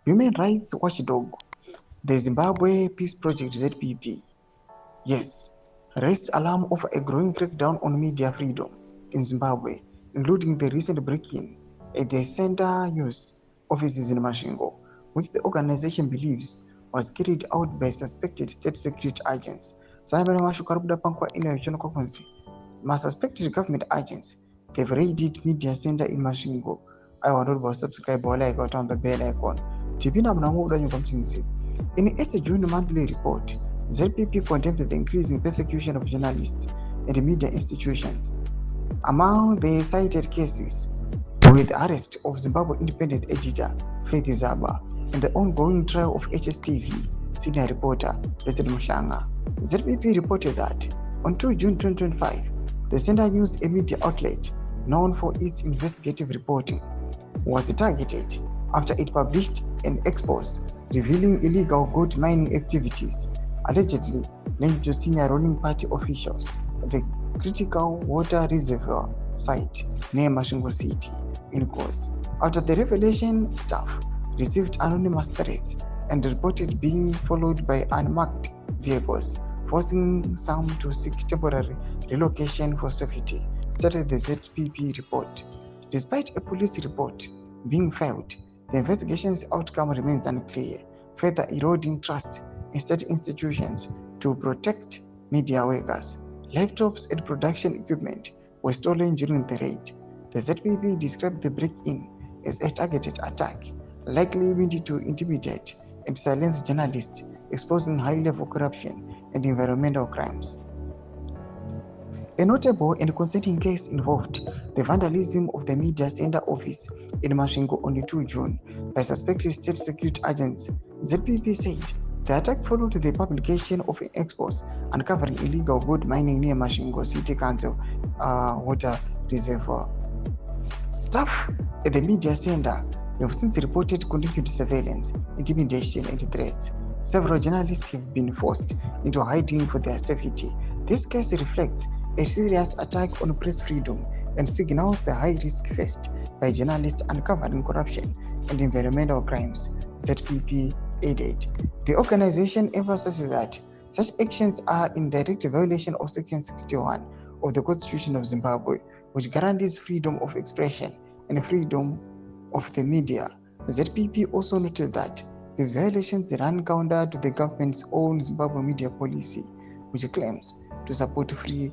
Human rights watchdog, the Zimbabwe Peace Project ZPP, yes, raised alarm over a growing crackdown on media freedom in Zimbabwe, including the recent break-in at the Centre News Offices in Masvingo, which the organization believes was carried out by suspected state security agents. Suspected government agents, they've raided media center in Masvingo. I want to subscribe or like or on the bell icon. In its June monthly report, ZPP condemned the increasing persecution of journalists and media institutions. Among the cited cases were the arrest of Zimbabwe independent editor Faith Zaba and the ongoing trial of HSTV senior reporter President Mhlanga. ZPP reported that on 2 June 2025, the Centre News, a media outlet known for its investigative reporting, was targeted after it published an expose revealing illegal gold mining activities allegedly linked to senior ruling party officials at the critical water reservoir site near Masvingo City in Kosi. After the revelation, staff received anonymous threats and reported being followed by unmarked vehicles, forcing some to seek temporary relocation for safety, stated the ZPP report. Despite a police report being filed, the investigation's outcome remains unclear, further eroding trust in state institutions to protect media workers. Laptops and production equipment were stolen during the raid. The ZPP described the break-in as a targeted attack, likely meant to intimidate and silence journalists, exposing high-level corruption and environmental crimes. A notable and concerning case involved the vandalism of the media center office in Masvingo on 2 June by suspected state security agents. ZPP said the attack followed the publication of an expose uncovering illegal gold mining near Masvingo City Council water reservoirs. Staff at the media center have since reported continued surveillance, intimidation, and threats. Several journalists have been forced into hiding for their safety. This case reflects a serious attack on press freedom and signals the high risk faced by journalists uncovering corruption and environmental crimes, ZPP added. The organization emphasizes that such actions are in direct violation of Section 61 of the Constitution of Zimbabwe, which guarantees freedom of expression and freedom of the media. ZPP also noted that these violations run counter to the government's own Zimbabwe media policy, which claims to support a free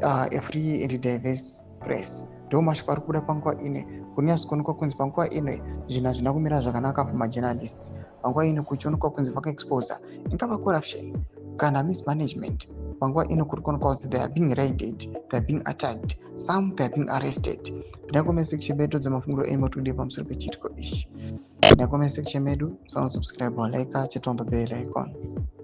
and diverse press. Ndomasho pari kuda panguva ine kunyatsokuonekwa kunzi panguva ino zvinhu hazvina kumira zvakanaka pamajournalists. Panguva ino kuchionekwa kunzi vakaexposa ingava corruption kana mismanagement. Panguva ino kuri kuonekwa kunzi they are being raided, they are being attacked, some they are being arrested. Pinda comment section medu dzamafunguro emo tunde pamusoro pechitiko ichi. Pinda comment section medu, subscribe or like, chat on the bell icon.